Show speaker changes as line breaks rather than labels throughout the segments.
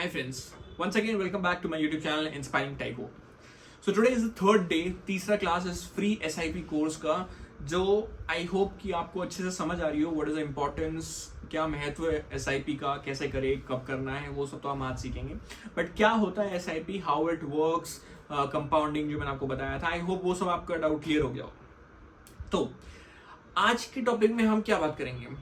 Hi friends, once again welcome back to my YouTube channel Inspiring Tyco. So today is the third day, तीसरा class इस free SIP course का जो I hope कि आपको अच्छे से समझ आ रही हो. व्हाट इज द इम्पोर्टेंस, क्या महत्व है SIP का, कैसे करे, कब करना है, वो सब तो हम आज सीखेंगे. बट क्या होता है SIP, how it works, compounding जो मैंने आपको बताया था, आई होप वो सब आपका डाउट क्लियर हो गया हो. तो आज के टॉपिक में हम क्या बात करेंगे,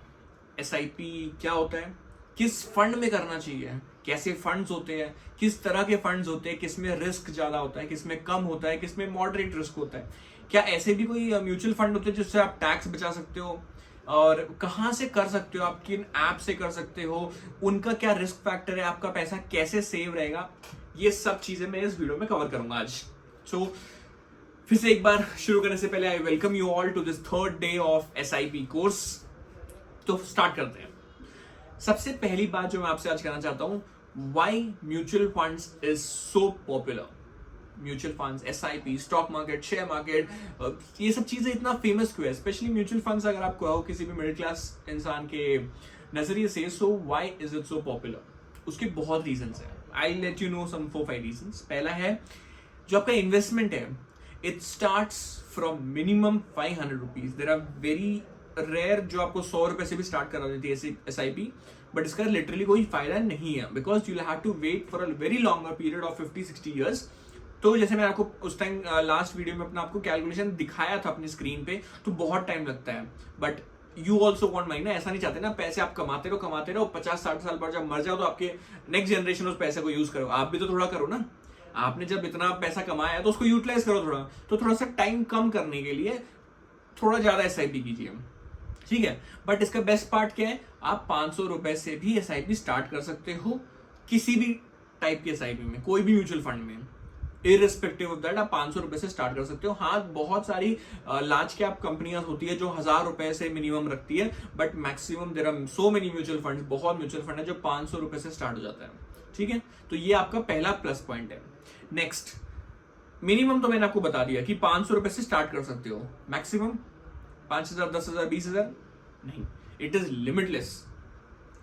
SIP क्या होता है, किस फंड में करना चाहिए, कैसे फंड्स होते हैं, किस तरह के फंड्स होते हैं, किसमें रिस्क ज्यादा होता है, किसमें कम होता है, किसमें मॉडरेट रिस्क होता है, क्या ऐसे भी कोई म्यूचुअल फंड होते हैं जिससे आप टैक्स बचा सकते हो, और कहाँ से कर सकते हो, आप किन ऐप से कर सकते हो, उनका क्या रिस्क फैक्टर है, आपका पैसा कैसे सेव रहेगा, ये सब चीजें मैं इस वीडियो में कवर करूंगा आज. सो फिर से एक बार शुरू करने से पहले I welcome you all to this third day of SIP course. तो स्टार्ट करते हैं. सबसे पहली बात जो मैं आपसे आज कहना चाहता हूं, why mutual funds is so popular. Mutual funds, SIP, stock market, share market, ये सब चीजें इतना फेमस क्यों है, स्पेशली म्यूचुअल फंड्स अगर आप कहो किसी भी मिडिल क्लास इंसान के नजरिए से. So why is it so popular, उसके बहुत रीजंस है. I let you know some 4-5 reasons. पहला है जो आपका इन्वेस्टमेंट है, it starts from minimum 500 rupees. There are very rare जो आपको 100 रुपए से भी स्टार्ट करा देती है SIP, बट इसका लिटरली कोई फायदा नहीं है, because you have to wait for a very longer period of 50-60 years. तो जैसे मैं आपको उस टाइम लास्ट वीडियो में अपना आपको कैलकुलेशन दिखाया था अपनी स्क्रीन पे, तो बहुत टाइम लगता है. But you also want money ना, ऐसा नहीं चाहते ना पैसे आप कमाते रहो 50-60 साल पर जब मर जाओ तो आपके नेक्स्ट जनरेशन उस पैसे को यूज करो. आप भी तो थोड़ा करो ना, आपने जब इतना पैसा कमाया है तो उसको यूटिलाइज करो थोड़ा. तो थोड़ा सा टाइम कम करने के लिए थोड़ा ज्यादा SIP कीजिए, ठीक है. बट इसका बेस्ट पार्ट क्या है, आप 500 रुपए से भी SIP स्टार्ट कर सकते हो किसी भी टाइप के SIP में, कोई भी म्यूचुअल फंड में. इररिस्पेक्टिव ऑफ दैट आप 500 रुपए से स्टार्ट कर सकते हो. हाँ, बहुत सारी लार्ज कैप कंपनियां होती है जो 1000 रुपए से मिनिमम रखती है, but maximum there are so many mutual fund, बहुत म्यूचुअल फंड है जो 500 रुपए से स्टार्ट हो जाता है, ठीक है. तो ये आपका पहला प्लस पॉइंट है. नेक्स्ट, मिनिमम तो मैंने आपको बता दिया कि 500 रुपए से स्टार्ट कर सकते हो, मैक्सिमम 5000, 10,000, 20,000 नहीं. It is limitless.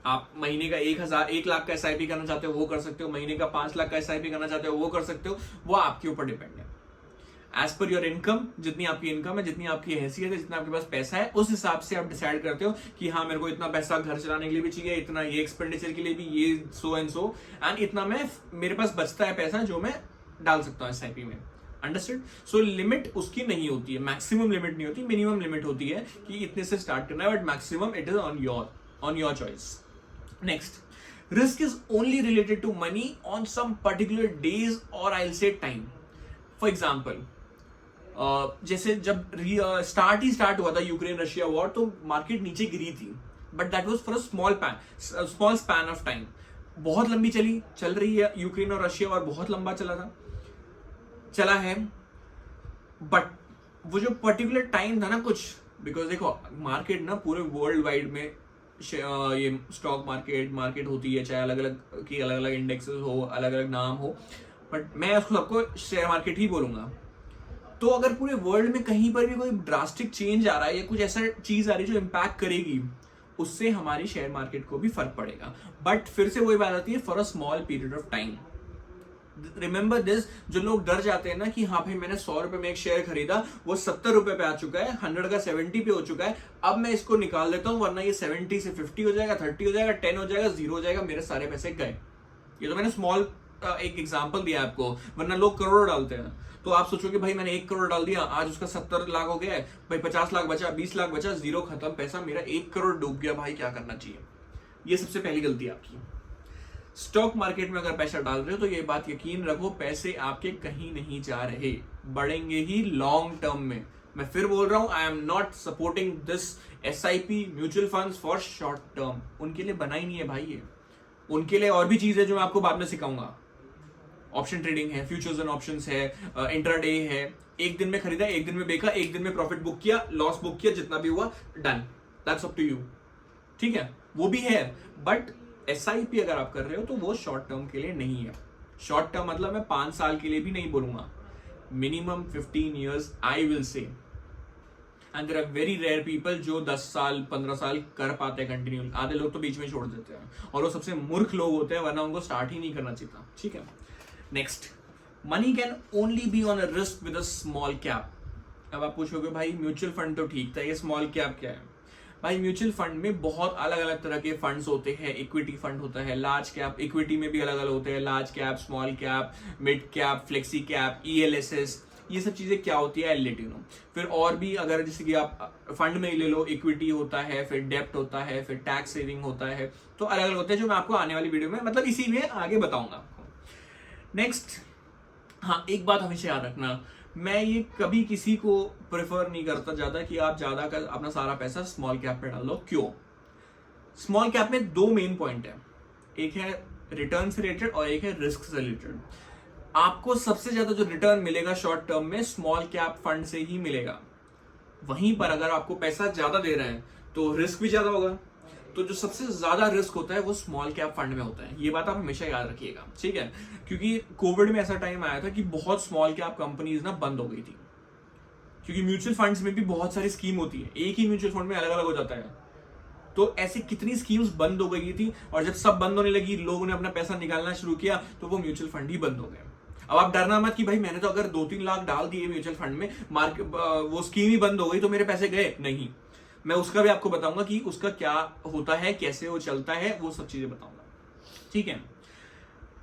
आप महीने का 1 लाख का SIP करना चाहते हो वो कर सकते हो, महीने का 5 लाख का SIP करना चाहते हो वो कर सकते हो. वो आपके ऊपर डिपेंड है. एज पर योर इनकम, जितनी आपकी इनकम है, जितनी आपकी हैसियत है, जितना आपके पास पैसा है, उस हिसाब से आप डिसाइड करते हो कि हाँ मेरे को इतना पैसा घर चलाने के लिए भी चाहिए, इतना ये एक्सपेंडिचर के लिए भी, ये सो एंड सो, एंड इतना मेरे पास बचता है पैसा जो मैं डाल सकता हूँ SIP में. अंडरस्टूड. सो लिमिट उसकी नहीं होती है, मैक्सिमम लिमिट नहीं होती, मिनिमम लिमिट होती है कि इतने से स्टार्ट करना है, but maximum it is on your choice. Next, risk is only related to money on some particular days और I will say time. For example, जैसे जब स्टार्ट हुआ था यूक्रेन रशिया वॉर, तो मार्केट नीचे गिरी थी, but that was for a small span of time. बहुत लंबी चल रही है यूक्रेन और रशिया वॉर, बहुत लंबा चला है, बट वो जो पर्टिकुलर टाइम था ना कुछ, बिकॉज देखो मार्केट ना पूरे वर्ल्ड वाइड में ये स्टॉक मार्केट होती है, चाहे अलग अलग इंडेक्सेस हो, अलग अलग नाम हो, बट मैं उसको सबको शेयर मार्केट ही बोलूंगा. तो अगर पूरे वर्ल्ड में कहीं पर भी कोई ड्रास्टिक चेंज आ रहा है या कुछ ऐसा चीज आ रही है जो इम्पैक्ट करेगी, उससे हमारी शेयर मार्केट को भी फर्क पड़ेगा. बट फिर से वही बात आती है, for a small period of time. Remember this, जो लोग डर जाते हैं ना कि हाँ भाई मैंने 100 रुपए में एक शेयर खरीदा, वो 70 रुपए पे आ चुका है, 100 का 70 पे हो चुका है, अब मैं इसको निकाल देता हूं वरना ये 70 से 50 हो जाएगा, 30 हो जाएगा, 10 हो जाएगा, 0 हो जाएगा, मेरे सारे पैसे गए. ये तो मैंने स्मॉल एक एग्जांपल दिया आपको, वरना लोग करोड़ डालते हैं. तो आप सोचोगे भाई मैंने 1 करोड़ डाल दिया, आज उसका 70 लाख हो गया है, भाई 50 लाख बचा, 20 लाख बचा, 0 खत्म पैसा, मेरा 1 करोड़ डूब गया, भाई क्या करना चाहिए. ये सबसे पहली गलती आपकी. स्टॉक मार्केट में अगर पैसा डाल रहे हो तो ये बात यकीन रखो, पैसे आपके कहीं नहीं जा रहे, बढ़ेंगे ही लॉन्ग टर्म में. मैं फिर बोल रहा हूं, आई am not supporting this SIP mutual funds for short term. उनके लिए बना ही नहीं है भाई ये. उनके लिए और भी चीज है जो मैं आपको बाद में सिखाऊंगा. ऑप्शन ट्रेडिंग है, फ्यूचर्स एंड ऑप्शंस है, इंट्राडे है. एक दिन में खरीदा, एक दिन में बेचा, एक दिन में प्रॉफिट बुक किया, लॉस बुक किया, जितना भी हुआ done, that's up to you, ठीक है. वो भी है, बट SIP अगर आप कर रहे हो तो वो शॉर्ट टर्म के लिए नहीं है. शॉर्ट टर्म मतलब मैं 5 साल के लिए भी नहीं बोलूंगा, minimum 15 years I will say. And there are very rare people जो 10 साल 15 साल कर पाते हैं कंटिन्यू, आधे लोग तो बीच में छोड़ देते हैं, और वो सबसे मूर्ख लोग होते हैं, वरना उनको स्टार्ट ही नहीं करना चाहिए था। ठीक है, next, money can only be on a risk with a small cap. अब आप पूछोगे भाई म्यूचुअल फंड तो ठीक था, ये स्मॉल कैप क्या है? भाई म्यूचुअल फंड में बहुत अलग अलग तरह के फंड्स होते हैं। इक्विटी फंड होता है, लार्ज कैप, इक्विटी में भी अलग अलग होते हैं, large cap, small cap, mid cap, flexi cap, ELSS, ये सब चीजें क्या होती है आई लेट यू नो। फिर और भी अगर जैसे कि आप फंड में ही ले लो, इक्विटी होता है, फिर डेप्ट होता है, फिर टैक्स सेविंग होता है, तो अलग अलग होते हैं, जो मैं आपको आने वाली वीडियो में मतलब इसी में आगे बताऊंगा आपको। नेक्स्ट, हाँ एक बात हमेशा याद रखना, मैं ये कभी किसी को प्रेफर नहीं करता ज्यादा कि आप ज्यादा का अपना सारा पैसा स्मॉल कैप पे डाल दो। क्यों? स्मॉल कैप में दो मेन पॉइंट है, एक है रिटर्न से रिलेटेड और एक है रिस्क से रिलेटेड। आपको सबसे ज्यादा जो रिटर्न मिलेगा शॉर्ट टर्म में स्मॉल कैप फंड से ही मिलेगा। वहीं पर अगर आपको पैसा ज्यादा दे रहे हैं तो रिस्क भी ज्यादा होगा, तो जो सबसे ज्यादा रिस्क होता है वो स्मॉल कैप फंड में होता है। ये बात आप हमेशा याद रखिएगा, ठीक है? क्योंकि कोविड में ऐसा टाइम आया था कि बहुत स्मॉल कैप कंपनीज ना बंद हो गई थी, क्योंकि म्यूचुअल फंड्स में भी बहुत सारी स्कीम होती है, एक ही म्यूचुअल फंड में अलग अलग हो जाता है, तो ऐसे कितनी स्कीम्स बंद हो गई थी, और जब सब बंद होने लगी, लोगों ने अपना पैसा निकालना शुरू किया, तो वो म्यूचुअल फंड ही बंद हो गए। अब आप डरना मत कि भाई मैंने तो अगर 2-3 लाख डाल दिए म्यूचुअल फंड में, मार्केट वो स्कीम ही बंद हो गई तो मेरे पैसे गए, नहीं। मैं उसका भी आपको बताऊंगा कि उसका क्या होता है, कैसे वो चलता है, वो सब चीजें बताऊंगा, ठीक है?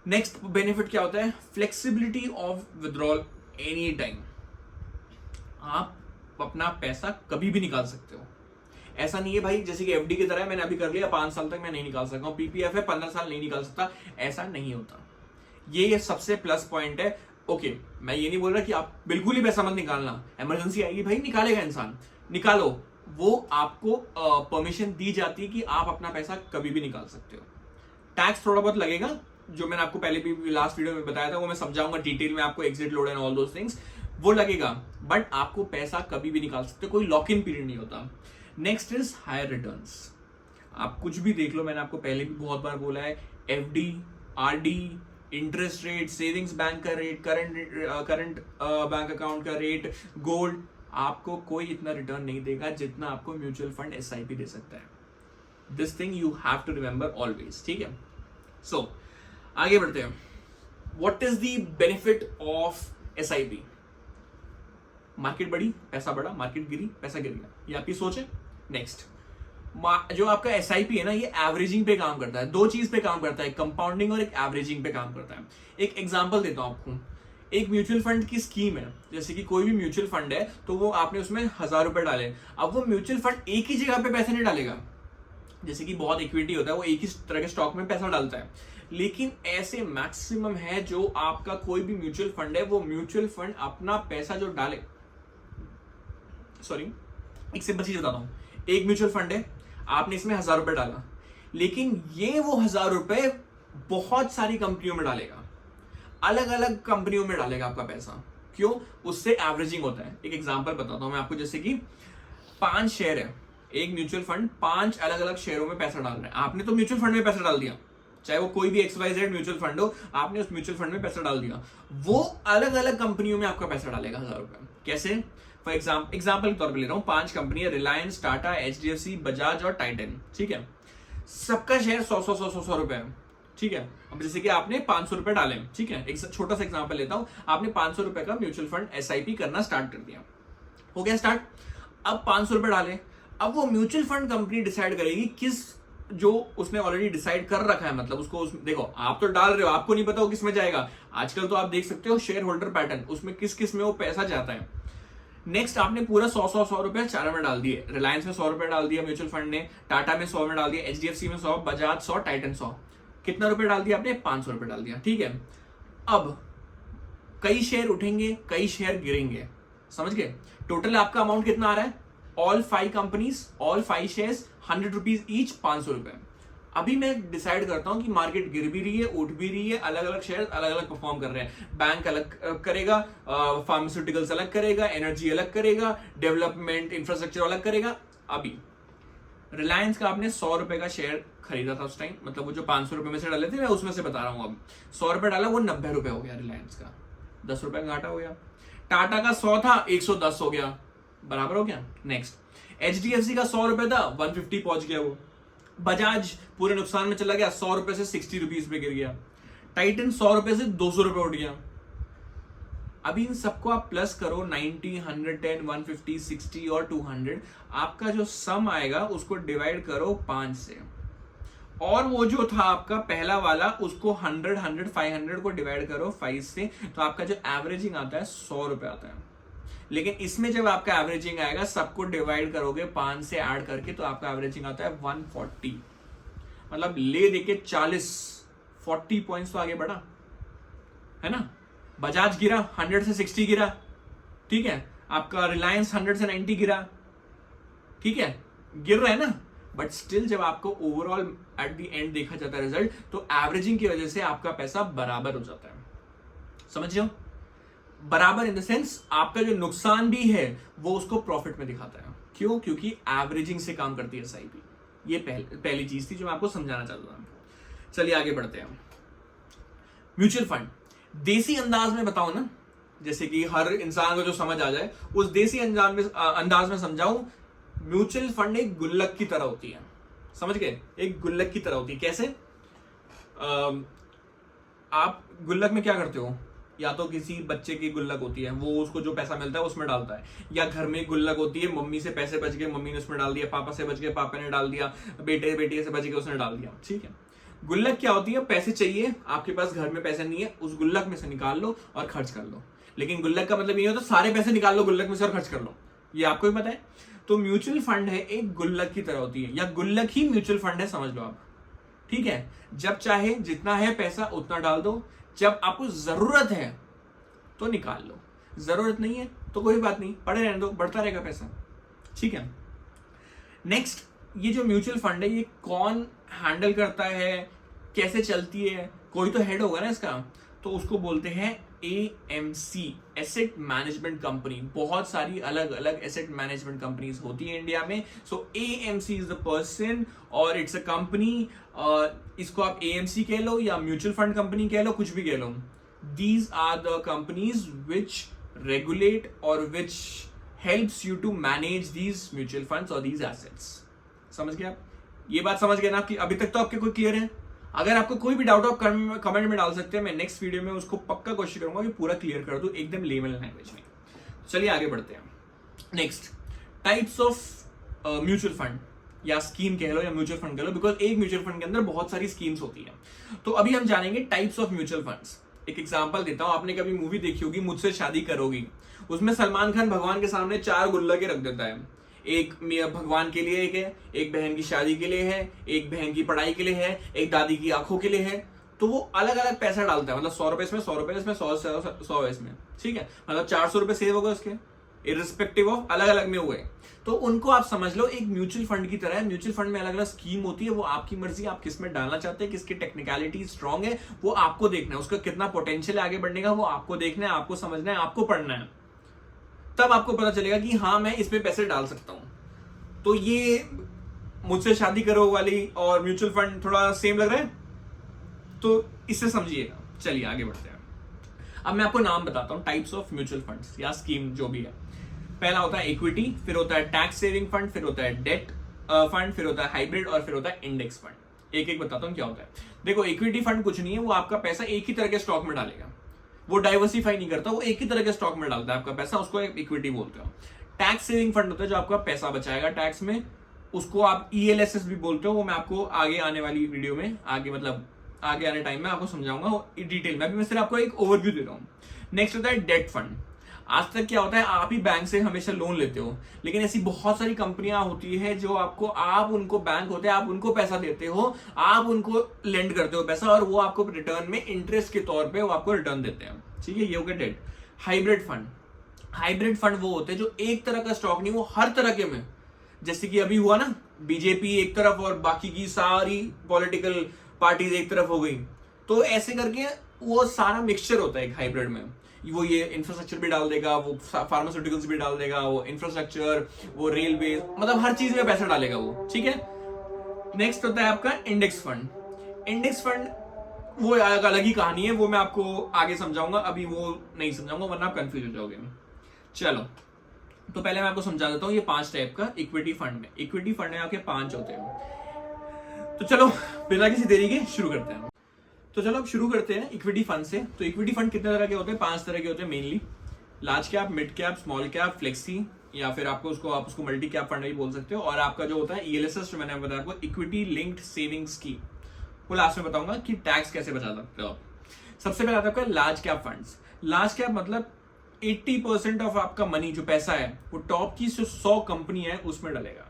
नेक्स्ट बेनिफिट क्या होता है? Flexibility of withdrawal any time. आप अपना पैसा कभी भी निकाल सकते हो। ऐसा नहीं है भाई जैसे कि FD की तरह है, मैंने अभी कर लिया 5 साल तक मैं नहीं निकाल सकता हूँ, PPF है 15 साल नहीं निकाल सकता, ऐसा नहीं होता। ये सबसे प्लस पॉइंट है। ओके, मैं ये नहीं बोल रहा कि आप बिल्कुल ही पैसा मत निकालना, इमरजेंसी आएगी भाई निकालेगा इंसान, निकालो, वो आपको परमिशन दी जाती है कि आप अपना पैसा कभी भी निकाल सकते हो। टैक्स थोड़ा बहुत लगेगा, जो मैंने आपको पहले भी लास्ट वीडियो में बताया था, वो मैं समझाऊंगा डिटेल में आपको, exit load and all those things, वो लगेगा, बट आपको पैसा कभी भी निकाल सकते हो, कोई लॉक इन पीरियड नहीं होता। Next is higher returns. आप कुछ भी देख लो, मैंने आपको पहले भी बहुत बार बोला है, FD, RD, interest rate, savings bank का रेट, करंट बैंक अकाउंट का रेट, गोल्ड, आपको कोई इतना रिटर्न नहीं देगा जितना आपको म्यूचुअल फंड SIP दे सकता है। This thing you have to remember always, ठीक है? सो आगे बढ़ते हैं। What is the benefit of SIP? Market बढ़ी, पैसा बढ़ा, मार्केट गिरी, पैसा गिर गया, ये आपकी सोच है। नेक्स्ट, जो आपका SIP है ना, ये एवरेजिंग पे काम करता है, दो चीज पे काम करता है, कंपाउंडिंग और एक एवरेजिंग पे काम करता है। एक एग्जांपल देता हूं आपको, एक म्यूचुअल फंड की स्कीम है, जैसे कि कोई भी म्यूचुअल फंड है, तो वो आपने उसमें 1000 रुपए डाले। अब वो म्यूचुअल फंड एक ही जगह पे पैसे नहीं डालेगा, जैसे कि बहुत इक्विटी होता है, वो एक ही तरह के स्टॉक में पैसा डालता है, लेकिन ऐसे मैक्सिमम है जो आपका कोई भी म्यूचुअल फंड है, वो म्यूचुअल फंड अपना पैसा जो डाले, सॉरी एक सिंपल चीज बताता हूं, एक म्यूचुअल फंड है, आपने इसमें 1000 रुपए डाला, लेकिन ये वो 1000 रुपए बहुत सारी कंपनियों में डालेगा, अलग अलग कंपनियों में डालेगा आपका पैसा। क्यों? उससे एवरेजिंग होता है। एक एग्जांपल बताता हूं मैं आपको, जैसे कि 5 शेयर है, एक म्यूचुअल फंड 5 अलग अलग शेयरों में पैसा डाल रहा है, आपने तो म्यूचुअल फंड में पैसा डाल दिया, चाहे वो कोई भी XYZ म्यूचुअल फंड हो, आपने उस म्यूचुअल फंड में पैसा डाल दिया, वो अलग अलग कंपनियों में आपका पैसा डालेगा 1000 रुपए। कैसे? फॉर एग्जाम्पल के तौर पर ले रहा हूं, 5 कंपनी है, रिलायंस, टाटा, HDFC, बजाज और टाइटन, ठीक है? सबका शेयर 100 रुपए है, ठीक है? अब जैसे कि आपने 500 रुपए डाले, ठीक है? एक छोटा सा एग्जांपल लेता हूं, आपने 500 रुपए का म्यूचुअल फंड SIP करना स्टार्ट कर दिया, हो गया स्टार्ट। अब 500 रुपए डाले, अब वो म्यूचुअल फंड कंपनी डिसाइड करेगी किस, जो उसने ऑलरेडी डिसाइड कर रखा है, मतलब उसको देखो, आप तो डाल रहे हो, आपको नहीं पता वो किस में जाएगा। आजकल तो आप देख सकते हो शेयर होल्डर पैटर्न, उसमें किस किस में वो पैसा जाता है। नेक्स्ट, आपने पूरा 100 रुपए चारों में डाल दिए, रिलायंस में 100 रुपए डाल दिया म्यूचुअल फंड ने, टाटा में 100 में डाल दिया, HDFC में 100, बजाज 100, टाइटन 100, कितना रुपए डाल दिया आपने? 500 रुपए डाल दिया, ठीक है? अब कई शेयर उठेंगे, कई शेयर गिरेंगे, समझ गए? टोटल आपका अमाउंट कितना आ रहा है? All 5 companies, all 5 shares, 100 rupees each, 500 रुपए। अभी मैं डिसाइड करता हूं कि मार्केट गिर भी रही है, उठ भी रही है, अलग अलग शेयर अलग अलग परफॉर्म कर रहे हैं, बैंक अलग करेगा, फार्मास्यूटिकल्स अलग करेगा, एनर्जी अलग करेगा, डेवलपमेंट इंफ्रास्ट्रक्चर अलग करेगा। अभी रिलायंस का आपने 100 रुपए का शेयर खरीदा था उस टाइम, मतलब वो जो 500 रुपए में से डाले थे, मैं उसमें से बता रहा हूं। अब 100 रुपए डाला, वो 90 रुपए हो गया रिलायंस का, 10 रुपए का घाटा हो गया। टाटा का 100 था, 110 हो गया, बराबर हो गया। नेक्स्ट HDFC का 100 रुपए था, 150 पहुंच गया वो। बजाज पूरे नुकसान में चला गया, 100 रुपए से 60 रुपीज पे गिर गया। टाइटन 100 रुपए से 200 रुपए उठ गया। अभी इन सबको आप प्लस करो, 90, 110, 150, 60 और 200, आपका जो सम आएगा उसको डिवाइड करो 5 से, और वो जो था आपका पहला वाला उसको 100, 100, 500 को डिवाइड करो 5 से, तो आपका जो एवरेजिंग आता है 100 रुपए आता है। लेकिन इसमें जब आपका एवरेजिंग आएगा, सबको डिवाइड करोगे 5 से ऐड करके, तो आपका एवरेजिंग आता है 140। मतलब ले देके 40 पॉइंट्स तो आगे बढ़ा है ना। बजाज गिरा, 100 से 60 गिरा, ठीक है। आपका रिलायंस 100 से 90 गिरा, ठीक है, गिर रहा है ना। बट स्टिल जब आपको ओवरऑल एट द एंड देखा जाता है रिजल्ट, तो एवरेजिंग की वजह से आपका पैसा बराबर हो जाता है। समझ रहे हो? बराबर इन द सेंस आपका जो नुकसान भी है वो उसको प्रॉफिट में दिखाता है। क्यों? क्योंकि एवरेजिंग से काम करती है एसआईपी। ये पहली चीज थी जो मैं आपको समझाना चाहता था। चलिए आगे बढ़ते हैं। म्यूचुअल फंड देसी अंदाज में बताऊं ना, जैसे कि हर इंसान को जो समझ आ जाए, उस देसी अंदाज में समझाऊं। म्यूचुअल फंड एक गुल्लक की तरह होती है। समझ गए? एक गुल्लक की तरह होती है। कैसे? आप गुल्लक में क्या करते हो? या तो किसी बच्चे की गुल्लक होती है, वो उसको जो पैसा मिलता है उसमें डालता है, या घर में गुल्लक होती है, मम्मी से पैसे बच गए, मम्मी ने उसमें डाल दिया, पापा से बच गए, पापा ने डाल दिया, बेटे से बच गए, उसने डाल दिया। ठीक है, गुल्लक क्या होती है? पैसे चाहिए, आपके पास घर में पैसे नहीं है, उस गुल्लक में से निकाल लो और खर्च कर लो। लेकिन गुल्लक का मतलब ये होता है सारे पैसे निकाल लो गुल्लक में से और खर्च कर लो। ये आपको भी पता है। तो म्यूचुअल फंड है एक गुल्लक की तरह होती है, या गुल्लक ही म्यूचुअल फंड है, समझ लो आप। ठीक है, जब चाहे जितना है पैसा उतना डाल दो, जब आपको जरूरत है तो निकाल लो, जरूरत नहीं है तो कोई बात नहीं, पड़े रहने दो, बढ़ता रहेगा पैसा। ठीक है। नेक्स्ट, ये जो म्यूचुअल फंड है ये कौन हैंडल करता है, कैसे चलती है? कोई तो हेड होगा ना इसका, तो उसको बोलते हैं AMC, एसेट मैनेजमेंट कंपनी। बहुत सारी अलग अलग एसेट मैनेजमेंट कंपनीज होती है इंडिया में। सो AMC इज द पर्सन और इट्स अ कंपनी। इसको आप AMC कह लो या म्यूचुअल फंड कंपनी कह लो, कुछ भी कह लो। These are the companies which regulate or which helps you to manage these mutual funds or these assets. समझ गए आप? ये बात समझ गए ना कि अभी तक तो आपके कोई क्लियर है? अगर आपको कोई भी डाउट हो कमेंट में डाल सकते हैं, मैं नेक्स्ट वीडियो में उसको पक्का कोशिश करूंगा कि पूरा क्लियर कर दूं एकदम लेमन लैंग्वेज में। चलिए आगे बढ़ते हैं। Next, types of mutual fund या स्कीम कह लो या म्यूचुअल फंड कह लो, बिकॉज एक म्यूचुअल फंड के अंदर बहुत सारी स्कीम्स होती है। तो अभी हम जानेंगे टाइप्स ऑफ म्यूचुअल फंड्स। एक एग्जांपल देता हूं, आपने कभी मूवी देखी होगी मुझसे शादी करोगी, उसमें सलमान खान भगवान के सामने 4 गुल्लकें रख देता है। एक भगवान के लिए एक है, एक बहन की शादी के लिए है, एक बहन की पढ़ाई के लिए है, एक दादी की आंखों के लिए है। तो वो अलग अलग पैसा डालता है, मतलब 100 रुपए इसमें, 100 रुपए इसमें, 100 इसमें। ठीक है, मतलब 400 रुपए सेव हो गए उसके, इररिस्पेक्टिव ऑफ अलग अलग में हुए। तो उनको आप समझ लो एक म्यूचुअल फंड की तरह है। म्यूचुअल फंड में अलग अलग स्कीम होती है, वो आपकी मर्जी, आप किस में डालना चाहते हैं, किसकी टेक्निकलिटी स्ट्रांग है वो आपको देखना है, उसका कितना पोटेंशियल है आगे बढ़ने का वो आपको देखना है, आपको समझना है, आपको पढ़ना है। तब आपको पता चलेगा कि हाँ मैं इसमें पैसे डाल सकता हूं। तो ये मुझसे शादी करो वाली और म्यूचुअल फंड थोड़ा सेम लग रहा है, तो इससे समझिएगा। चलिए आगे बढ़ते हैं। अब मैं आपको नाम बताता हूं टाइप्स ऑफ म्यूचुअल फंड्स या स्कीम जो भी है। पहला होता है इक्विटी, फिर होता है टैक्स सेविंग फंड, फिर होता है डेट फंड, फिर होता है हाइब्रिड और फिर होता है इंडेक्स फंड। एक एक बताता हूं क्या होता है। देखो, इक्विटी फंड कुछ नहीं है, वो आपका पैसा एक ही तरह के स्टॉक में डालेगा, वो डाइवर्सिफाई नहीं करता, वो एक ही तरह के स्टॉक में डालता है आपका पैसा, उसको इक्विटी बोलते हो। टैक्स सेविंग फंड होता है जो आपका पैसा बचाएगा टैक्स में, उसको आप ELSS भी बोलते हो। वो मैं आपको आगे आने वाली वीडियो में, आगे आने टाइम में आपको समझाऊंगा डिटेल में, अभी मैं सिर्फ आपको एक ओवरव्यू दे रहा हूँ। नेक्स्ट होता है डेट फंड। आज तक क्या होता है, आप ही बैंक से हमेशा लोन लेते हो, लेकिन ऐसी बहुत सारी कंपनियां होती है जो आप उनको बैंक होते हैं, आप उनको पैसा देते हो, आप उनको लेंड करते हो पैसा, और वो आपको रिटर्न में इंटरेस्ट के तौर पे वो आपको रिटर्न देते हैं। ठीक है, ये हो गया debt. Hybrid fund, hybrid fund वो होते हैं जो एक तरह का स्टॉक नहीं, वो हर तरह के में, जैसे कि अभी हुआ ना, बीजेपी एक तरफ और बाकी की सारी पॉलिटिकल पार्टीज एक तरफ हो गई, तो ऐसे करके वो सारा मिक्सचर होता है एक हाइब्रिड में। वो ये इंफ्रास्ट्रक्चर भी डाल देगा, वो फार्मास्यूटिकल्स भी डाल देगा, वो इंफ्रास्ट्रक्चर, वो रेलवे, मतलब हर चीज में पैसा डालेगा वो। ठीक है। नेक्स्ट होता है आपका इंडेक्स फंड। इंडेक्स फंड वो एक अलग ही कहानी है, वो मैं आपको आगे समझाऊंगा, अभी वो नहीं समझाऊंगा वरना आप कंफ्यूज हो जाओगे। चलो तो पहले मैं आपको समझा देता हूँ ये 5 टाइप का इक्विटी फंड में, इक्विटी फंड में आपके 5 होते हैं। तो चलो बिना किसी देरी के शुरू करते हैं। तो चलो अब शुरू करते हैं इक्विटी फंड से। तो इक्विटी फंड कितने तरह के होते हैं? 5 तरह के होते हैं mainly. Large cap, mid cap, small cap, flexi, या फिर आप उसको मल्टी कैप फंड भी बोल सकते हो। और आपका जो होता है ELSS, जो मैंने बताया आपको, इक्विटी लिंक्ड सेविंग स्कीम, वो लास्ट में बताऊंगा कि टैक्स कैसे बचा सकते हो। सबसे पहले आता है आपका large cap funds. Large cap मतलब 80% ऑफ आपका मनी, जो पैसा है, वो टॉप की जो 100 कंपनी है उसमें डलेगा।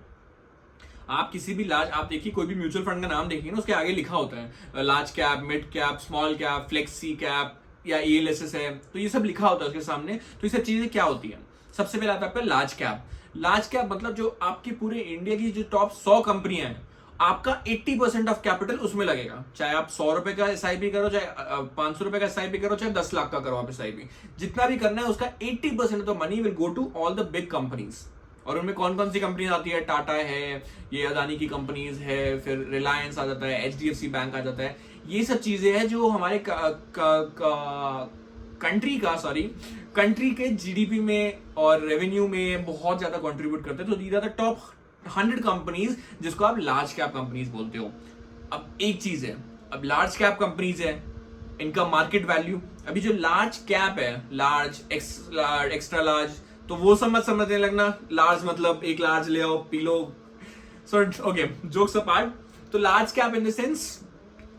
आप किसी भी आप देखिए कोई भी म्यूचुअल फंड का नाम देखिए ना, उसके आगे लिखा होता है large cap, mid cap, small cap, flexi cap या ELSS है, तो ये सब लिखा होता है उसके सामने। तो ये सब चीजें क्या होती है? सबसे पहले आता है आपका लार्ज कैप। लार्ज कैप मतलब जो आपके पूरे इंडिया की जो टॉप 100 कंपनियां हैं, आपका 80% ऑफ कैपिटल उसमें लगेगा। चाहे आप 100 रुपए का SIP करो, चाहे 500 रुपए का SIP करो, चाहे 10 लाख का करो आप SIP, जितना भी करना है उसका 80% of money will go to all the big companies. और उनमें कौन कौन सी कंपनीज आती है? टाटा है, ये अदानी की कंपनीज है, फिर रिलायंस आ जाता है, HDFC बैंक आ जाता है। ये सब चीजें हैं जो हमारे कंट्री के GDP में और रेवेन्यू में बहुत ज्यादा कंट्रीब्यूट करते हैं। तो these are the top 100 companies, जिसको आप लार्ज कैप कंपनीज बोलते हो। अब एक चीज है, अब लार्ज कैप कंपनीज है, इनका मार्केट वैल्यू, अभी जो लार्ज कैप है, लार्ज, एक्स्ट्रा लार्ज, तो वो समझने लगना, लार्ज मतलब एक लार्ज ले आओ पी लो। सो ओके, जोक्स अपार्ट, तो large cap in the sense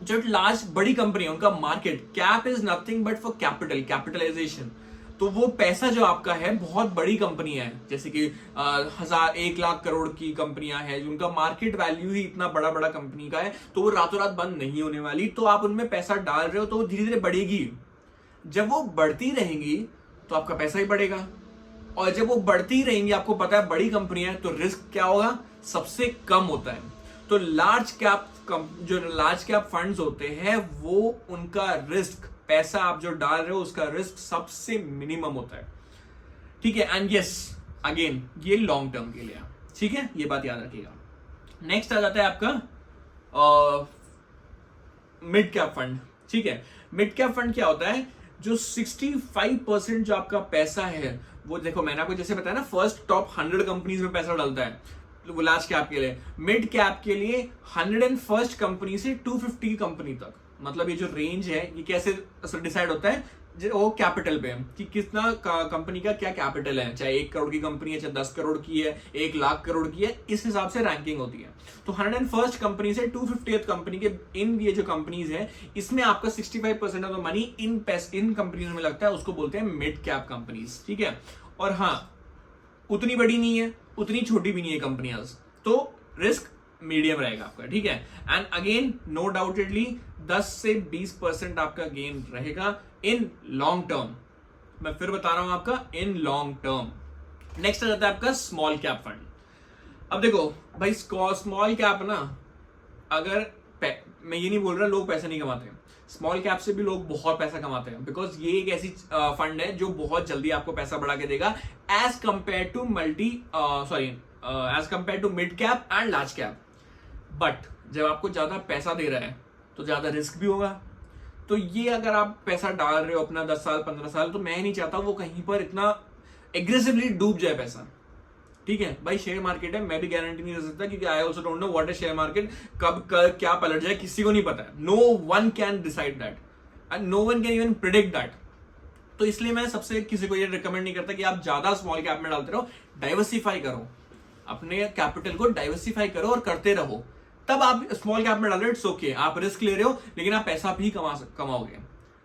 जो लार्ज बड़ी कंपनी है उनका market cap is nothing but for capitalization. तो वो पैसा जो आपका है, बहुत बड़ी कंपनी है, जैसे कि 1 लाख करोड़ की कंपनियां हैं, उनका मार्केट वैल्यू ही इतना बड़ा बड़ा कंपनी का है, तो वो रातों रात बंद नहीं होने वाली। तो आप उनमें पैसा डाल रहे हो तो वो धीरे धीरे बढ़ेगी। जब वो बढ़ती रहेंगी तो आपका पैसा ही बढ़ेगा, और जब वो बढ़ती रहेंगी, आपको पता है बड़ी कंपनी है, तो रिस्क क्या होगा? सबसे कम होता है। तो जो लार्ज कैप फंड्स होते हैं, वो उनका रिस्क, पैसा आप जो डाल रहे हो उसका रिस्क सबसे मिनिमम होता है। ठीक है, एंड यस अगेन ये लॉन्ग टर्म के लिए, ठीक है, ये बात याद रखिएगा। नेक्स्ट आ जाता है आपका मिड कैप फंड। ठीक है, मिड कैप फंड क्या होता है? जो 65% जो आपका पैसा है, वो देखो मैंने आपको जैसे बताया ना, फर्स्ट टॉप 100 कंपनीज में पैसा डालता है, वो लार्ज कैप के लिए। मिड कैप के लिए 101st कंपनी से 250 कंपनी तक, मतलब ये जो रेंज है ये कैसे डिसाइड होता है? वो कैपिटल पे, कि कितना कंपनी का क्या कैपिटल है, चाहे 1 करोड़ की कंपनी है, चाहे 10 करोड़ की है, 1 लाख करोड़ की है, इस हिसाब से रैंकिंग होती है। तो 101st कंपनी से 250th कंपनी के इन ये जो कंपनीज है, इसमें आपका 65% of the money in companies में लगता है, उसको बोलते हैं मिड कैप कंपनीज। ठीक है, और हाँ, उतनी बड़ी नहीं है, उतनी छोटी भी नहीं है कंपनियां, तो रिस्क मीडियम रहेगा आपका। ठीक है, एंड अगेन नो डाउटेडली 10 से 20% आपका गेन रहेगा इन लॉन्ग टर्म। मैं फिर बता रहा हूं आपका, इन लॉन्ग टर्म। नेक्स्ट आ जाता है आपका स्मॉल कैप फंड। अब देखो भाई, स्मॉल कैप ना, अगर मैं ये नहीं बोल रहा लोग पैसे नहीं कमाते, स्मॉल कैप से भी लोग बहुत पैसा कमाते हैं, बिकॉज ये एक ऐसी फंड है जो बहुत जल्दी आपको पैसा बढ़ा के देगा as compare to mid cap and large cap. But जब आपको ज्यादा पैसा दे रहा है तो ज्यादा रिस्क भी होगा। तो ये अगर आप पैसा डाल रहे हो अपना 10 साल 15 साल, तो मैं नहीं चाहता वो कहीं पर इतना एग्रेसिवली डूब जाए पैसा। ठीक है भाई, शेयर मार्केट है, मैं भी गारंटी नहीं दे सकता, क्योंकि I also don't know what is share market, कब क्या पलट जाए किसी को नहीं पता है। No one can decide that and no one can even predict that. तो इसलिए मैं सबसे किसी को ये रिकमेंड नहीं करता कि आप ज्यादा स्मॉल कैप में डालते रहो। डाइवर्सिफाई करो, अपने कैपिटल को डाइवर्सिफाई करो और करते रहो, तब आप स्मॉल कैप में डाल रहे हो, इट्स ओके, आप रिस्क ले रहे हो, लेकिन आप पैसा भी कमाओगे।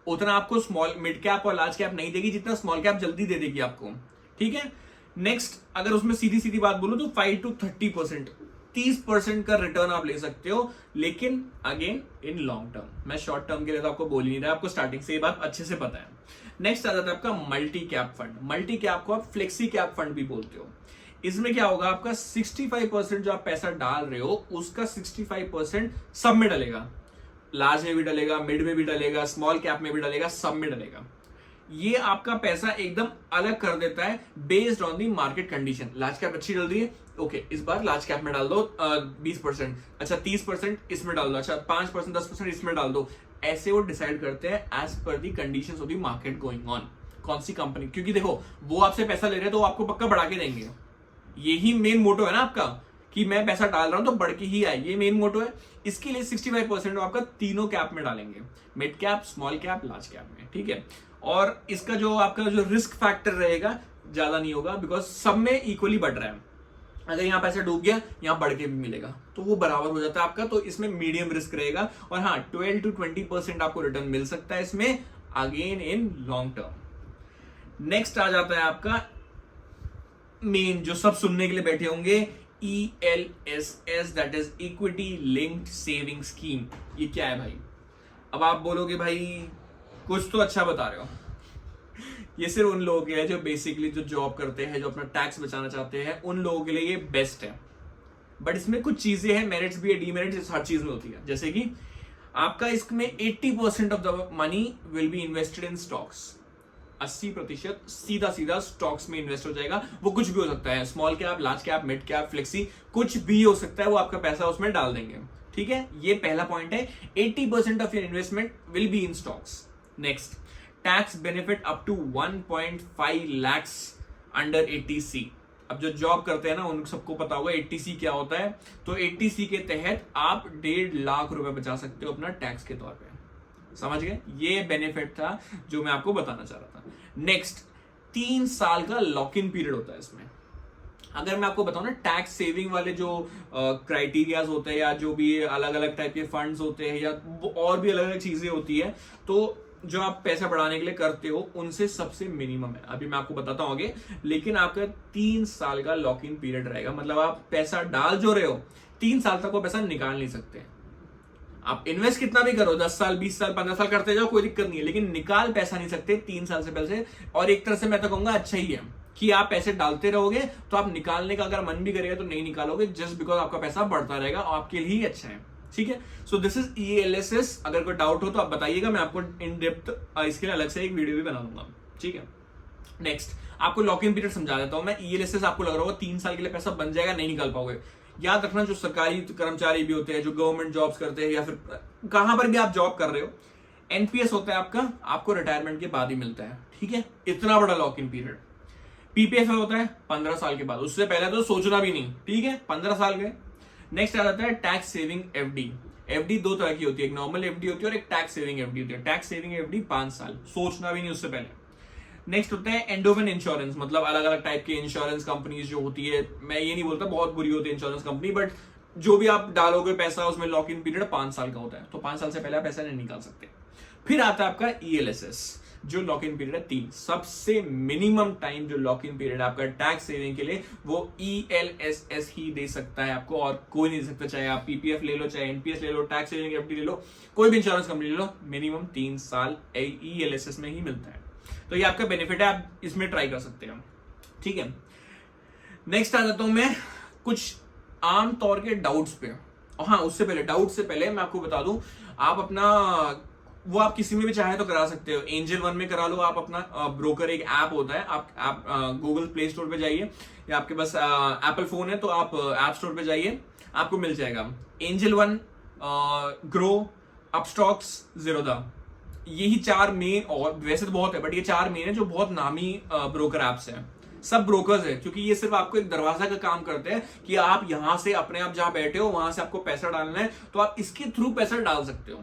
उतना आपको स्मॉल मिड कैप और लार्ज कैप नहीं देगी जितना स्मॉल कैप जल्दी दे देगी आपको। ठीक है, नेक्स्ट अगर उसमें सीधी सीधी बात बोलूं तो 5 to 30%, 30% का रिटर्न आप ले सकते हो, लेकिन अगेन इन लॉन्ग टर्म। मैं शॉर्ट टर्म के लिए तो आपको बोल ही नहीं रहा, आपको स्टार्टिंग से ये बात अच्छे से पता है। नेक्स्ट आ जाता है आपका multi cap fund. Multi cap को आप फ्लेक्सी कैप फंड भी बोलते हो। इसमें क्या होगा, आपका 65% जो आप पैसा डाल रहे हो उसका 65% सब में डलेगा, लार्ज में भी डलेगा, मिड में भी डलेगा, स्मॉल कैप में भी डलेगा, सब में डलेगा। ये आपका पैसा एकदम अलग कर देता है based on the market condition. Large cap अच्छी डल रही है, ओके, इस बार लार्ज कैप में डाल दो 20%, अच्छा 30% इसमें डाल दो, अच्छा 5% 10% इसमें डाल दो। ऐसे वो डिसाइड करते हैं as per the conditions of the market going on. कौन सी कंपनी, क्योंकि देखो वो आपसे पैसा ले रहे हैं तो वो आपको पक्का बढ़ा के देंगे। यही मेन मोटो है ना आपका कि मैं पैसा डाल रहा हूं तो बढ़ के ही आए, ये मेन मोटो है। इसके लिए 65% आपका तीनों कैप में डालेंगे, mid cap, small cap, large cap में, ठीक है। और इसका जो आपका जो रिस्क फैक्टर रहेगा ज्यादा नहीं होगा, बिकॉज सब में इक्वली बढ़ रहा है। अगर यहाँ पैसा डूब गया यहाँ बढ़ के भी मिलेगा तो वो बराबर हो जाता है आपका, तो इसमें मीडियम रिस्क रहेगा। और हाँ 12 to 20% आपको रिटर्न मिल सकता है इसमें, again in long term. Next आ जाता है आपका मेन, जो सब सुनने के लिए बैठे होंगे, ELSS, that is equity linked saving scheme. ये क्या है भाई? अब आप बोलोगे भाई कुछ तो अच्छा बता रहे हो। ये सिर्फ उन लोगों के लिए जो बेसिकली जो जॉब करते हैं, जो अपना टैक्स बचाना चाहते हैं, उन लोगों के लिए ये बेस्ट है। बट इसमें कुछ चीजें हैं, मेरिट्स भी है, डीमेरिट्स हर चीज में होती है। जैसे कि आपका इसमें 80% of the money will be invested in stocks. 80% सीधा सीधा स्टॉक्स में इन्वेस्ट हो जाएगा। वो कुछ भी हो सकता है, small cap, large cap, mid cap, flexi, कुछ भी हो सकता है। वो आपका पैसा उसमें डाल देंगे, ठीक है। ये पहला पॉइंट है, 80% of your investment will be in stocks. Next, tax benefit up to 1.5 lakhs under 80C। अब जो जॉब करते हैं ना उन सबको पता होगा 80C क्या होता है। तो 80C के तहत आप 1.5 लाख रुपए बचा सकते हो अपना टैक्स के तौर पे। समझ गए? ये बेनिफिट था जो मैं आपको बताना चाह रहा था। नेक्स्ट, 3 साल का लॉक इन पीरियड होता है इसमें। अगर मैं आपको बताऊं ना, टैक्स सेविंग वाले जो क्राइटेरियाज होते हैं, या जो भी अलग अलग टाइप के फंड्स होते हैं, या और भी अलग अलग चीजें होती है, तो जो आप पैसा बढ़ाने के लिए करते हो उनसे सबसे मिनिमम है। अभी मैं आपको बताता हूं आगे, लेकिन आपका 3 साल का लॉक इन पीरियड रहेगा। मतलब आप पैसा डाल जो रहे हो 3 साल तक वो पैसा निकाल नहीं सकते। आप इन्वेस्ट कितना भी करो, 10 साल, 20 साल, 15 साल करते जाओ, कोई दिक्कत नहीं है, लेकिन निकाल पैसा नहीं सकते 3 साल से पहले। और एक तरह से मैं तो कहूंगा अच्छा ही है कि आप पैसे डालते रहोगे तो आप निकालने का अगर मन भी करेगा तो नहीं निकालोगे, जस्ट बिकॉज आपका पैसा बढ़ता रहेगा, आपके लिए ही अच्छा है, ठीक है। सो दिस इज ELSS। अगर कोई डाउट हो तो आप बताइएगा, मैं आपको इन डेप्थ इसके लिए अलग से एक वीडियो भी बना दूंगा, ठीक है। नेक्स्ट, आपको लॉक इन पीरियड समझा देता हूं मैं। ELSS आपको लग रहा होगा 3 साल के लिए पैसा बन जाएगा, नहीं निकाल पाओगे। याद रखना, जो सरकारी कर्मचारी भी होते हैं, जो गवर्नमेंट जॉब्स करते हैं, या फिर कहां पर भी आप जॉब कर रहे हो, NPS होता है आपका, आपको रिटायरमेंट के बाद ही मिलता है, ठीक है। इतना बड़ा लॉक इन पीरियड। PPF होता है 15 साल के बाद, उससे पहले तो सोचना भी नहीं, ठीक है। 15 साल गए। नेक्स्ट आ जाता है टैक्स सेविंग FD। FD 2 तरह की होती है, एक नॉर्मल FD होती है और एक टैक्स सेविंग FD होती है। टैक्स सेविंग FD 5 साल, सोचना भी नहीं उससे पहले। नेक्स्ट होता है एंडोवन इंश्योरेंस, मतलब अलग अलग टाइप की इंश्योरेंस कंपनीज जो होती है, मैं ये नहीं बोलता बहुत बुरी होती है इंश्योरेंस कंपनी, बट जो भी आप डालोगे पैसा उसमें लॉक इन पीरियड 5 साल का होता है, तो 5 साल से पहले आप पैसा नहीं निकाल सकते। फिर आता है आपका ELSS, जो लॉक इन पीरियड है 3। सबसे मिनिमम टाइम जो लॉक इन पीरियड है आपका टैक्स सेविंग के लिए, वो ELSS ही दे सकता है आपको, और कोई नहीं दे सकता। चाहे आप PPF ले लो, चाहे NPS ले लो, टैक्स सेविंग FD ले लो, कोई भी इंश्योरेंस कंपनी ले लो, मिनिमम 3 साल ELSS में ही मिलता है। तो ये आपका बेनिफिट है, आप इसमें ट्राई कर सकते हैं, ठीक है। नेक्स्ट आ जाता हूं मैं कुछ आम तौर के डाउट्स पे। और हाँ, उससे पहले, डाउट से पहले मैं आपको बता दूं, आप अपना वो आप किसी में भी चाहे तो करा सकते हो। एंजल वन में करा लो आप अपना, ब्रोकर एक ऐप होता है, आप गूगल प्ले स्टोर पे जाइए, या आपके पास एप्पल फोन है तो आप ऐप स्टोर पे जाइए, आपको मिल जाएगा। Angel one, grow, Upstox, Zerodha, यही 4 मेन, और वैसे तो बहुत है बट ये 4 मेन है जो बहुत नामी ब्रोकर ऐप्स हैं। सब ब्रोकर्स है, क्योंकि ये सिर्फ आपको एक दरवाजा का काम करते हैं कि आप यहां से अपने आप जहां बैठे हो वहां से आपको पैसा डालना है, तो आप इसके थ्रू पैसा डाल सकते हो,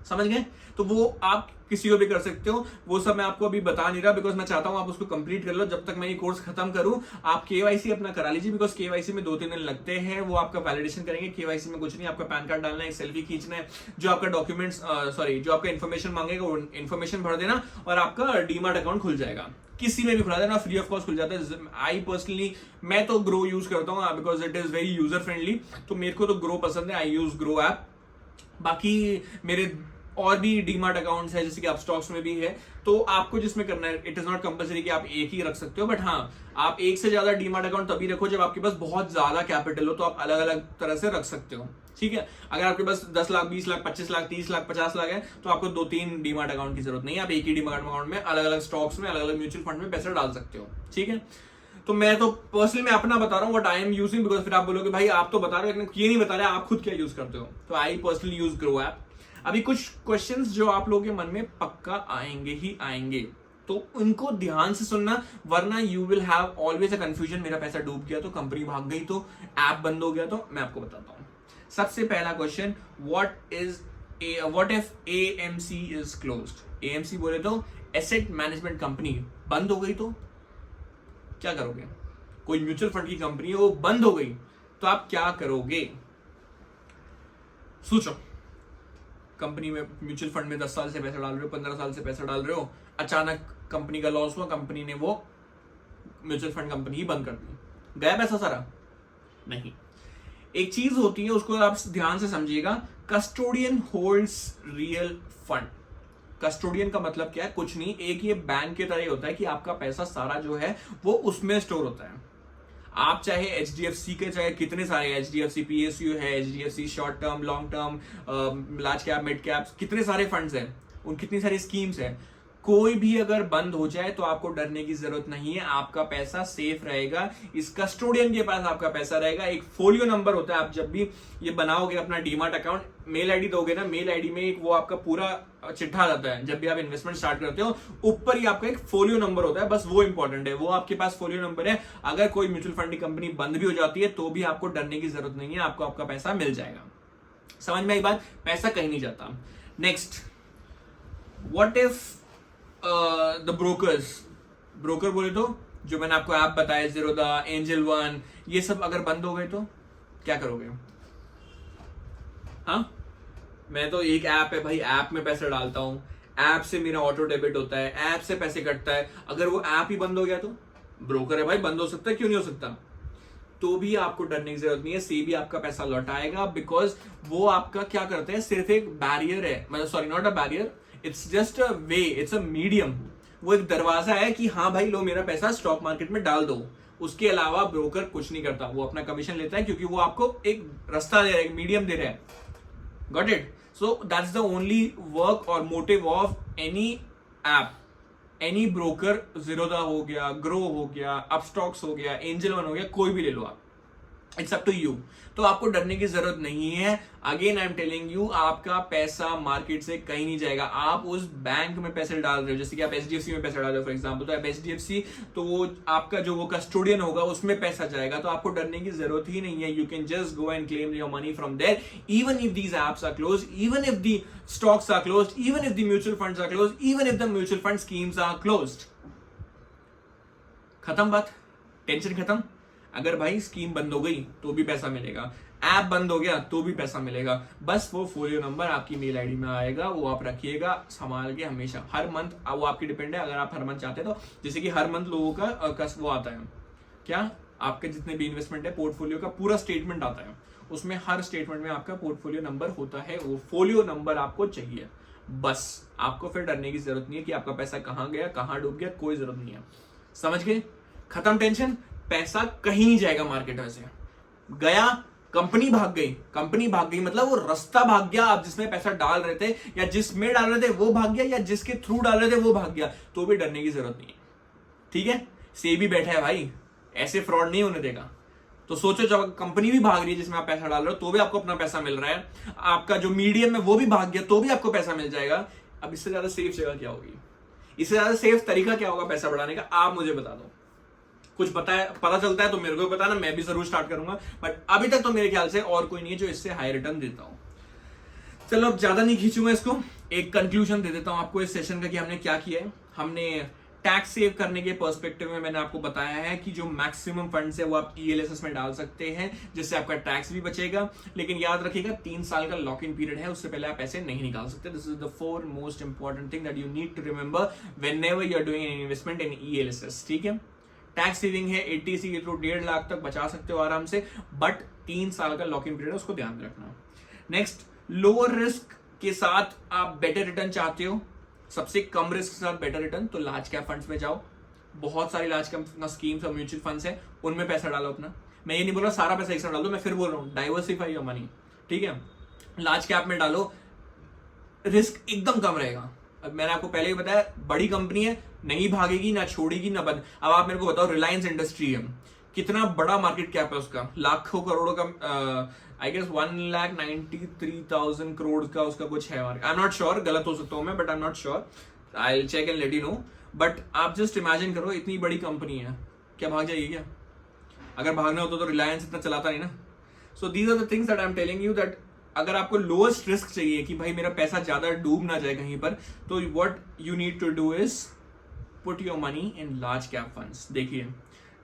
समझ गए। तो वो आप किसी को भी कर सकते हो, वो सब मैं आपको अभी बता नहीं रहा, बिकॉज मैं चाहता हूं आप उसको कंप्लीट कर लो। जब तक मैं ये कोर्स खत्म करूं, आप KYC अपना करा लीजिए, बिकॉज KYC में 2-3 दिन लगते हैं। वो आपका वैलिडेशन करेंगे। KYC में कुछ नहीं, आपका पैन कार्ड डालना है, एक सेल्फी खींचना है, जो आपका डॉक्यूमेंट्स जो आपका इन्फॉर्मेशन मांगेगा वो इन्फॉर्मेशन भर देना, और आपका डीमार्ट अकाउंट खुल जाएगा। किसी में भी खुला देना, फ्री ऑफ कॉस्ट खुल जाता है। आई पर्सनली, मैं तो ग्रो यूज करता हूँ because it is very user friendly, तो मेरे को तो ग्रो पसंद है, आई यूज ग्रो ऐप। बाकी मेरे और भी डीमार्ट अकाउंट्स है, जैसे कि आप स्टॉक्स में भी है, तो आपको जिसमें करना है, इट इज नॉट कंपल्सरी कि आप एक ही रख सकते हो, बट हाँ, आप एक से ज्यादा डीमार्ट अकाउंट तभी रखो जब आपके पास बहुत ज्यादा कैपिटल हो, तो आप अलग अलग तरह से रख सकते हो, ठीक है। अगर आपके पास 10 लाख, 20 लाख, 25 लाख, 30 लाख, 50 लाख है, तो आपको 2-3 डीमार्ट अकाउंट की जरूरत नहीं है। आप एक ही डीमार्ट अकाउंट में अलग अलग स्टॉक्स में, अलग अलग म्यूचुअल फंड में पैसा डाल सकते हो, ठीक है। तो मैं तो पर्सनली मैं अपना बता रहा हूँ what I am using, because फिर आप बोलोगे भाई आप तो बता रहे हो लेकिन ये नहीं बता रहे आप खुद क्या यूज करते हो। तो I personally use grow app. अभी कुछ क्वेश्चंस जो आप लोगों के मन में पक्का आएंगे ही आएंगे, तो उनको ध्यान से सुनना, वरना you will have always a confusion, मेरा पैसा डूब गया तो, कंपनी भाग गई तो, ऐप बंद हो गया तो। मैं आपको बताता हूं। सबसे पहला question, what if AMC is closed? AMC बोले तो एसेट मैनेजमेंट कंपनी बंद हो गई तो क्या करोगे? कोई म्यूचुअल फंड की कंपनी है वो बंद हो गई तो आप क्या करोगे? सोचो, कंपनी में, म्यूचुअल फंड में 10 साल से पैसा डाल रहे हो, 15 साल से पैसा डाल रहे हो, अचानक कंपनी का लॉस हुआ, कंपनी ने वो म्यूचुअल फंड कंपनी ही बंद कर दी, गया पैसा सारा? नहीं। एक चीज होती है, उसको आप ध्यान से समझिएगा, custodian holds real fund. Custodian का मतलब क्या है? कुछ नहीं, एक ये बैंक की तरह ही होता है कि आपका पैसा सारा जो है वो उसमें स्टोर होता है। आप चाहे एचडीएफसी के, चाहे कितने सारे एचडीएफसी पीएसयू है, HDFC short term, long term, large cap, mid cap, कितने सारे फंड्स हैं, उन कितनी सारी स्कीम्स हैं, कोई भी अगर बंद हो जाए तो आपको डरने की जरूरत नहीं है, आपका पैसा सेफ रहेगा, इस कस्टोडियन के पास आपका पैसा रहेगा। एक फोलियो नंबर होता है, आप जब भी ये बनाओगे अपना डीमार्ट अकाउंट, मेल आईडी दोगे ना, मेल आईडी में एक वो आपका पूरा चिट्ठा आ जाता है, जब भी आप इन्वेस्टमेंट स्टार्ट करते हो ऊपर ही आपका एक फोलियो नंबर होता है, बस वो इंपॉर्टेंट है, वो आपके पास फोलियो नंबर है। अगर कोई म्यूचुअल फंड की कंपनी बंद भी हो जाती है तो भी आपको डरने की जरूरत नहीं है, आपको आपका पैसा मिल जाएगा। समझ में आई बात? पैसा कहीं नहीं जाता। Next, what if the brokers, broker बोले तो जो मैंने आपको ऐप बताया, ज़ीरोधा, एंजल वन, ये सब अगर बंद हो गए तो क्या करोगे? हाँ, मैं तो एक ऐप है भाई, ऐप में पैसे डालता हूं, ऐप से मेरा ऑटो डेबिट होता है, ऐप से पैसे कटता है, अगर वो ऐप ही बंद हो गया तो? ब्रोकर है भाई, बंद हो सकता है, क्यों नहीं हो सकता? तो भी आपको डरने की जरूरत नहीं है, सेबी आपका पैसा लौटाएगा, बिकॉज वो आपका क्या करते हैं, सिर्फ एक बैरियर है, मतलब sorry, not a barrier, it's just a way, it's a medium, वो एक दरवाजा है कि हाँ भाई लो मेरा पैसा स्टॉक मार्केट में डाल दो। उसके अलावा ब्रोकर कुछ नहीं करता, वो अपना कमीशन लेता है, क्योंकि वो आपको एक रास्ता दे रहा है, एक मीडियम दे रहा है। Got it? So that's the only work और motive of any app, any broker, Zerodha हो गया, ग्रो हो गया, अपस्टॉक्स हो गया, एंजल वन हो गया, कोई भी ले लो आप, इट्स अप टू यू। तो आपको डरने की जरूरत नहीं है। Again I am telling you, आपका पैसा मार्केट से कहीं नहीं जाएगा। आप उस बैंक में पैसे डाल रहे हो, जैसे कि आप एचडीएफसी में पैसा डाल रहे हो फॉर एग्जांपल, तो आप एचडीएफसी, तो वो आपका जो वो कस्टोडियन होगा उसमें पैसा जाएगा, तो आपको डरने की जरूरत ही नहीं है। You can just go and claim your money from there, even if these apps are close, even if the stocks are close, even if the mutual funds are close, even if the mutual fund schemes are closed. खत्म बात, tension खत्म। अगर भाई scheme बंद हो गई तो भी पैसा मिलेगा, ऐप बंद हो गया तो भी पैसा मिलेगा, बस वो फोलियो नंबर आपकी मेल आईडी में आएगा, वो आप रखिएगा संभाल के हमेशा, हर मंथ। वो आपकी डिपेंड है, अगर आप हर मंथ चाहते हैं तो, जैसे कि हर मंथ लोगों का वो आता है क्या, आपके जितने भी इन्वेस्टमेंट है पोर्टफोलियो का पूरा स्टेटमेंट आता है, उसमें हर स्टेटमेंट में आपका पोर्टफोलियो नंबर होता है, वो फोलियो नंबर आपको चाहिए। बस आपको फिर डरने की जरूरत नहीं है कि आपका पैसा कहां गया, कहां डूब गया, कोई जरूरत नहीं है। समझ गए? खत्म टेंशन, पैसा कहीं नहीं जाएगा मार्केट में से। गया, कंपनी भाग गई, कंपनी भाग गई मतलब वो रास्ता भाग गया, आप जिसमें पैसा डाल रहे थे या जिसमें डाल रहे थे वो भाग गया, या जिसके थ्रू डाल रहे थे वो भाग गया, तो भी डरने की जरूरत नहीं है। ठीक है? सेबी बैठा है भाई, ऐसे फ्रॉड नहीं होने देगा। तो सोचो, जब कंपनी भी भाग रही है जिसमें आप पैसा डाल रहे हो तो भी आपको अपना पैसा मिल रहा है, आपका जो मीडियम है वो भी भाग गया तो भी आपको पैसा मिल जाएगा। अब इससे ज्यादा सेफ जगह क्या होगी, इससे ज्यादा सेफ तरीका क्या होगा पैसा बढ़ाने का? आप मुझे बता दो। कुछ पता चलता है तो मेरे को बताना, मैं भी जरूर स्टार्ट करूंगा, बट अभी तक तो मेरे ख्याल से और कोई नहीं है जो इससे हाई रिटर्न देता हूं। चलो अब ज्यादा नहीं खींचूंगा इसको, एक कंक्लूजन दे देता हूं आपको इस सेशन का कि हमने क्या किया है। हमने टैक्स सेव करने के पर्सपेक्टिव में मैंने आपको बताया है कि जो मैक्सिमम फंड्स है वो आप ईएलएसएस में डाल सकते हैं, जिससे आपका टैक्स भी बचेगा। लेकिन याद रखिएगा 3 साल का लॉक इन पीरियड है, उससे पहले आप पैसे नहीं निकाल सकते। This is the 4 most important thing that you need to remember whenever you are doing an investment in ELSS. ठीक है? टैक्स सेविंग है 80 के थ्रू 1.5 लाख तक बचा सकते हो आराम से, बट 3 साल का लॉक इन पीरियड है, उसको ध्यान में रखना। नेक्स्ट, लोअर रिस्क के साथ आप बेटर रिटर्न चाहते हो, सबसे कम रिस्क के साथ बेटर रिटर्न, तो लार्ज कैप फंड्स में जाओ। बहुत सारी लार्ज कैप स्कीम्स और म्यूचुअल फंड्स है, उनमें पैसा डालो अपना। मैं ये नहीं बोल रहा सारा पैसा एक साथ डाल दो, मैं फिर बोल रहा हूँ डाइवर्सिफाई योर मनी। ठीक है? लार्ज कैप में डालो, रिस्क एकदम कम रहेगा। अब मैंने आपको पहले ही बताया, बड़ी कंपनी है, नहीं भागेगी, ना छोड़ेगी, ना बंद। अब आप मेरे को बताओ, रिलायंस इंडस्ट्री है, कितना बड़ा मार्केट कैप है उसका, लाखों करोड़ों का, आई गेस 1,93,000 करोड़ का उसका कुछ है। आई एम नॉट श्योर, गलत हो सकता हूं मैं, but I am not sure, I will check and let you know. But आप जस्ट इमेजिन करो, इतनी बड़ी कंपनी है, क्या भाग जाएगी क्या? अगर भागना होता तो रिलायंस इतना चलाता नहीं ना. So these are the things that I am telling you, that अगर आपको लोएस्ट रिस्क चाहिए कि भाई मेरा पैसा ज्यादा डूब ना जाए कहीं पर, तो what you need to do is put your money in large cap funds. देखिए,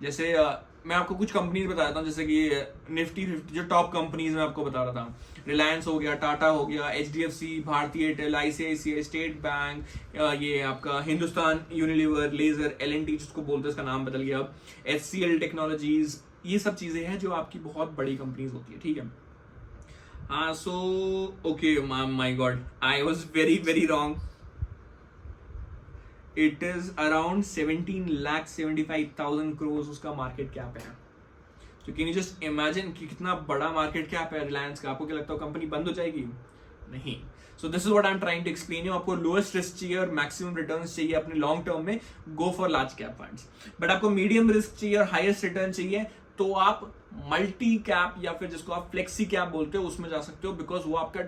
जैसे मैं आपको कुछ कंपनीज बता देता हूँ, जैसे कि निफ्टी 50 जो टॉप कंपनीज मैं आपको बता रहा था, रिलायंस हो गया, टाटा हो गया, HDFC, भारतीय एयरटेल, ICICI, स्टेट बैंक, ये आपका हिंदुस्तान यूनिलीवर, लेजर, LNT जिसको बोलते हैं, इसका नाम बदल गया अब, HCL टेक्नोलॉजीज, ये सब चीजें हैं जो आपकी बहुत बड़ी कंपनीज होती है. ठीक है. हाँ, so okay, my God, I was very very wrong. It is around 17,75,000 crores उसका मार्केट कैप है. तो कैन यू जस्ट इमेजिन कि कितना बड़ा मार्केट कैप है रिलायंस का. आपको क्या लगता है कंपनी बंद हो जाएगी? नहीं. So this is what I am trying to explain you. आपको लोएस्ट रिस्क चाहिए और मैक्सिमम रिटर्न्स चाहिए अपने लॉन्ग टर्म में, go for large cap funds. But आपको मीडियम रिस्क चाहिए और हाईएस्ट रिटर्न चाहिए, तो आप मल्टी कैप या फिर जिसको आप फ्लेक्सी कैप बोलते हो उसमें जा सकते हो, बिकॉज वो आपका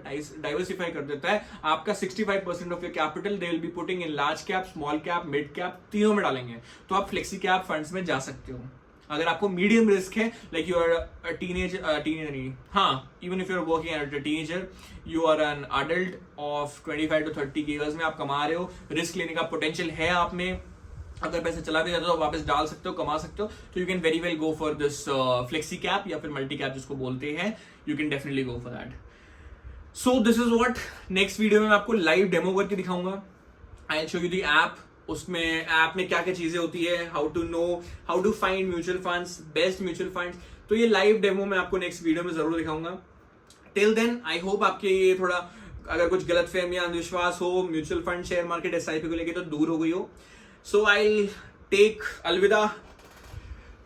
डाइवर्सिफाई कर देता है. आपका 65% of your capital they will be putting in large cap, small cap, mid cap, तीनों में डालेंगे. तो आप फ्लेक्सी कैप फंड्स में जा सकते हो. अगर आपको मीडियम रिस्क है, लाइक यू आर टीनेजर, हाँ, even if you are working as a teenager, you are an adult of 25 to 30 years में, आप कमा रहे हो, रिस्क लेने का पोटेंशियल है आप में, अगर पैसे चला भी जाता है तो वापस डाल सकते हो, कमा सकते हो, तो you can very well go for this flexi cap या फिर मल्टी कैप जिसको बोलते हैं. You can definitely go for that. So this is what next video में मैं आपको लाइव डेमो करके दिखाऊंगा. I will show you the app. उसमें ऐप में क्या क्या चीजें होती है, how to know, how to find mutual funds, best mutual funds. तो ये लाइव डेमो मैं आपको नेक्स्ट वीडियो में जरूर दिखाऊंगा. टिल देन आई होप आपके ये थोड़ा, अगर कुछ गलतफहमी या अंधविश्वास हो mutual fund, share market, SIP को लेके, तो दूर हो गई हो. सो आई टेक अलविदा.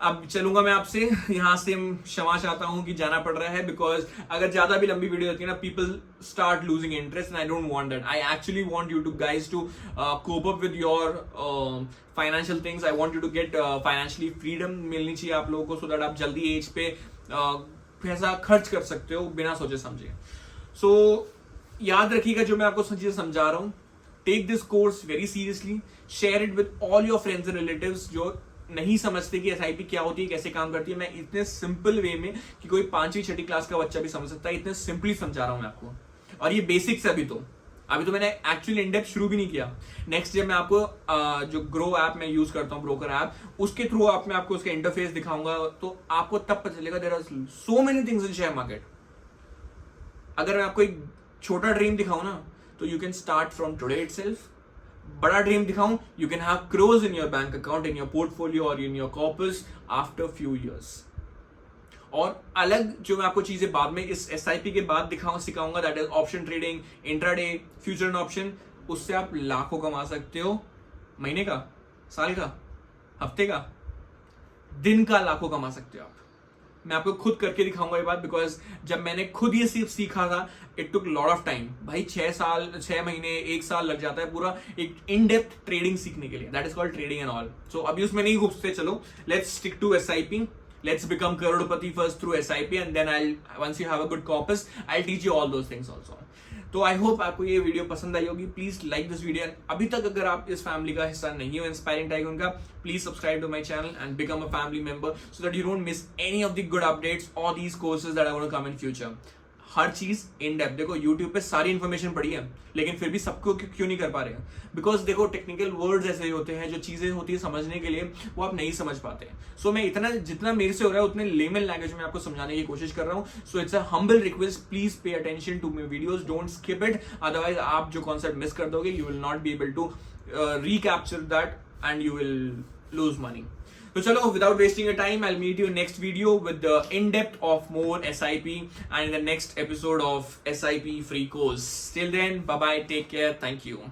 अब चलूंगा मैं आपसे, यहां से क्षमा चाहता हूं कि जाना पड़ रहा है, बिकॉज अगर ज्यादा भी लंबी वीडियो होती है ना, people start losing interest and I don't want that. I actually want you to guys to cope up with your financial things. I want you to get financially freedom मिलनी चाहिए आप लोगों को, सो दैट आप जल्दी as पे पैसा खर्च कर सकते हो बिना सोचे समझे. सो याद रखिएगा जो मैं आपको चीजें समझा रहा हूं. Take this course very seriously, share it with all your friends and relatives जो नहीं समझते कि SIP क्या होती है, कैसे काम करती है. मैं इतने सिंपल वे में कि कोई 5वीं 6ठी क्लास का बच्चा भी समझ सकता है, इतने सिंपली समझा रहा हूं मैं आपको. और ये बेसिक्स अभी तो मैंने एक्चुअली इंडेप्थ शुरू भी नहीं किया. नेक्स्ट जब मैं आपको जो ग्रो ऐप में यूज करता हूँ, ब्रोकर ऐप, उसके थ्रू आप मैं आपको उसका इंटरफेस दिखाऊंगा, तो आपको तब पता चलेगा there are so many things in share market. अगर मैं आपको एक छोटा ड्रीम दिखाऊं ना, तो you can start from today itself. बड़ा ड्रीम दिखाऊं, you can have crores in your bank account, in your portfolio और in your corpus after few years. और अलग जो मैं आपको चीजें बाद में इस SIP के बाद सिखाऊंगा, that is option trading, intraday, future and option. उससे आप लाखों कमा सकते हो, महीने का, साल का, हफ्ते का, दिन का लाखों कमा सकते हो आप. मैं आपको खुद करके दिखाऊंगा ये बात, बिकॉज जब मैंने खुद ये सिर्फ सीखा था, it took lot of time. भाई 6 महीने 1 साल लग जाता है पूरा एक इन डेप्थ ट्रेडिंग सीखने के लिए. That is called trading and all. So अभी उसमें नहीं घुसते, चलो let's stick to SIP. Let's become crorepati first through SIP, and then once you have a good corpus, I'll teach you all those things also. तो I hope आपको ये video पसंद आई होगी. Please like this video. अभी तक अगर आप इस फैमिली का हिस्सा नहीं हो इंस्पायरिंग टाइकून का, please subscribe to my channel and become a family member, so that you don't miss any of the good updates और these courses that are going to come in future. हर चीज in depth. देखो YouTube पे सारी information पड़ी है, लेकिन फिर भी सबको क्यों नहीं कर पा रहे हैं? बिकॉज देखो टेक्निकल वर्ड्स ऐसे होते हैं, जो चीजें होती है समझने के लिए, वो आप नहीं समझ पाते हैं. सो मैं जितना मेरे से हो रहा है उतने लेमन लैंग्वेज में आपको समझाने की कोशिश कर रहा हूँ. So it's a humble request, please pay attention to my videos, don't skip it. Otherwise आप जो कॉन्सेप्ट मिस कर दोगे, you will not be able to recapture that and you will lose money. So chalo, without wasting your time, I'll meet you next video with the in-depth of more SIP and in the next episode of SIP free course. Till then, bye bye, take care, thank you.